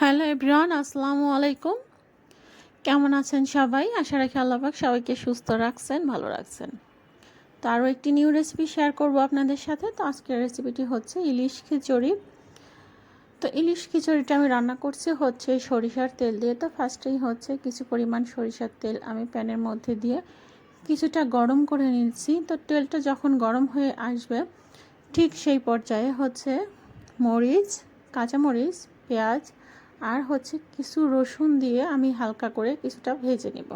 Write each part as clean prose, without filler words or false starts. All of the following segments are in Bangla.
হ্যালো এভরিওয়ান, আসসালামু আলাইকুম। কেমন আছেন সবাই? আশা রাখি আল্লাহ পাক সবাইকে সুস্থ রাখছেন, ভালো রাখছেন। তো আরও একটি নিউ রেসিপি শেয়ার করব আপনাদের সাথে। তো আজকের রেসিপিটি হচ্ছে ইলিশ খিচুড়ি। তো ইলিশ খিচুড়িটা আমি রান্না করছি হচ্ছে সরিষার তেল দিয়ে। তো ফার্স্টেই হচ্ছে কিছু পরিমাণ সরিষার তেল আমি প্যানের মধ্যে দিয়ে কিছুটা গরম করে নিচ্ছি। তো তেলটা যখন গরম হয়ে আসবে ঠিক সেই পর্যায়ে হচ্ছে মরিচ, কাঁচামরিচ, পেঁয়াজ আর হচ্ছে কিছু রসুন দিয়ে আমি হালকা করে কিছুটা ভেজে নেব।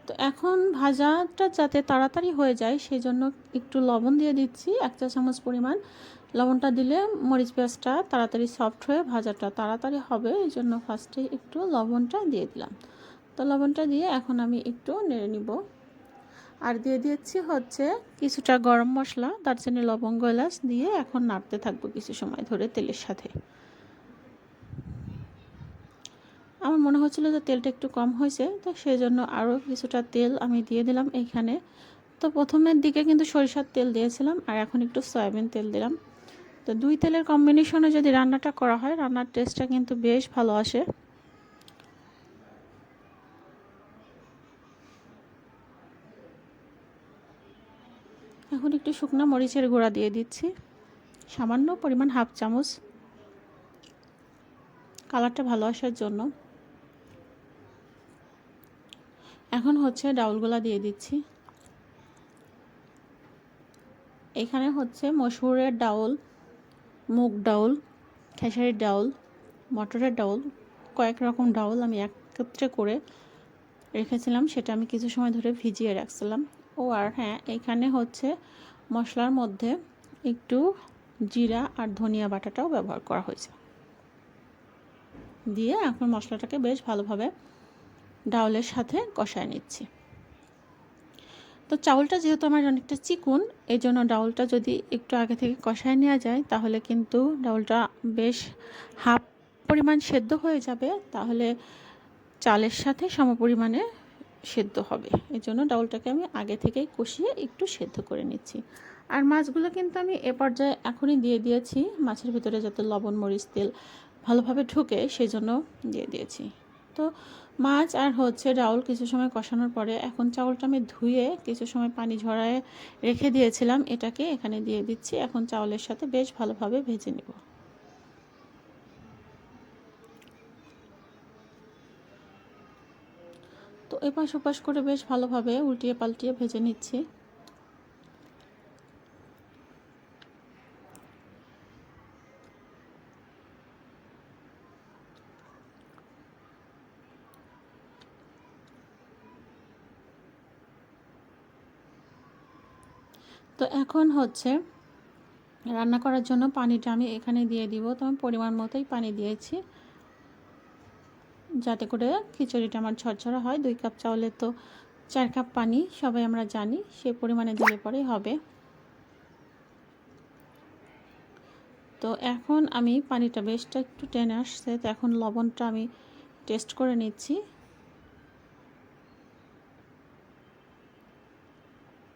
তো এখন ভাজাটা যাতে তাড়াতাড়ি হয়ে যায় সেই জন্য একটু লবণ দিয়ে দিচ্ছি, 1 চা চামচ পরিমাণ। লবণটা দিলে মরিচ পেঁয়াজটা তাড়াতাড়ি সফট হয়ে ভাজাটা তাড়াতাড়ি হবে, এই জন্য ফার্স্টে একটু লবণটা দিয়ে দিলাম। তো লবণটা দিয়ে এখন আমি একটু নেড়ে নিব। আর দিয়ে দিচ্ছি হচ্ছে কিছুটা গরম মশলা, দারচিনি, লবঙ্গ, এলাচ দিয়ে এখন নাড়তে থাকবো কিছু সময় ধরে তেলের সাথে। আমার মনে হচ্ছিল যে তেলটা একটু কম হয়েছে, তো সেই জন্য আরও কিছুটা তেল আমি দিয়ে দিলাম এইখানে। তো প্রথমের দিকে কিন্তু সরিষার তেল দিয়েছিলাম আর এখন একটু সয়াবিন তেল দিলাম। তো দুই তেলের কম্বিনেশনে যদি রান্নাটা করা হয় রান্নার টেস্টটা কিন্তু বেশ ভালো আসে। এখন একটু শুকনো মরিচের গুঁড়া দিয়ে দিচ্ছি, সামান্য পরিমাণ 1/2 চামচ, কালারটা ভালো আসার জন্য। এখন হচ্ছে ডাউলগুলা দিয়ে দিচ্ছি। এখানে হচ্ছে মসুরের ডাউল, মুগ ডাউল, খেসারির ডাউল, মটরের ডাউল, কয়েক রকম ডাউল আমি একত্রে করে রেখেছিলাম, সেটা আমি কিছু সময় ধরে ভিজিয়ে রাখছিলাম। আর হ্যাঁ, এখানে হচ্ছে মশলার মধ্যে একটু জিরা আর ধনিয়া বাটাটাও ব্যবহার করা হয়েছে। দিয়ে এখন মশলাটাকে বেশ ভালোভাবে ডাউলের সাথে কষায় নিচ্ছি। তো চাউলটা যেহেতু আমার অনেকটা চিকন, এই জন্য ডাউলটা যদি একটু আগে থেকে কষায় নেওয়া যায় তাহলে কিন্তু ডাউলটা বেশ হাফ পরিমাণ সেদ্ধ হয়ে যাবে, তাহলে চালের সাথে সমপরিমাণে সেদ্ধ হবে। এই জন্য ডাউলটাকে আমি আগে থেকেই কষিয়ে একটু সেদ্ধ করে নিচ্ছি। আর মাছগুলো কিন্তু আমি এ পর্যায়ে এখনই দিয়ে দিয়েছি, মাছের ভিতরে যাতে লবণ, মরিচ, তেল ভালোভাবে ঢুকে সেই জন্য দিয়ে দিয়েছি। তো মাছ আর হচ্ছে ডাউল কিছু সময় কষানোর পরে এখন চাউলটা আমি ধুয়ে কিছু সময় পানি ঝরায় রেখে দিয়েছিলাম, এটাকে এখানে দিয়ে দিচ্ছি। এখন চাউলের সাথে বেশ ভালোভাবে ভেজে নেব। তো এপাশ ওপাশ করে বেশ ভালোভাবে উল্টিয়ে পাল্টিয়ে ভেজে নিচ্ছি। তো এখন হচ্ছে রান্না করার জন্য পানিটা আমি এখানে দিয়ে দিব। তো আমি পরিমাণ মতোই পানি দিয়েছি যাতে করে খিচুড়িটা আমার ঝরঝরা হয়। 2 কাপ চাউলে তো 4 কাপ পানি, সবাই আমরা জানি, সেই পরিমাণে দিলে পরেই হবে। তো এখন আমি পানিটা বেশটা একটু টেনে আসছে, তো এখন লবণটা আমি টেস্ট করে নিচ্ছি।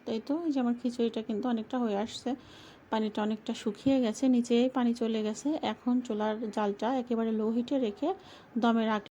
তাই তো এই যে আমার খিচুড়িটা কিন্তু অনেকটা হয়ে আসছে, পানিটা অনেকটা শুকিয়ে গেছে, নিচে পানি চলে গেছে। এখন চুলার জালটা একেবারে লো হিটে রেখে দমে রাখ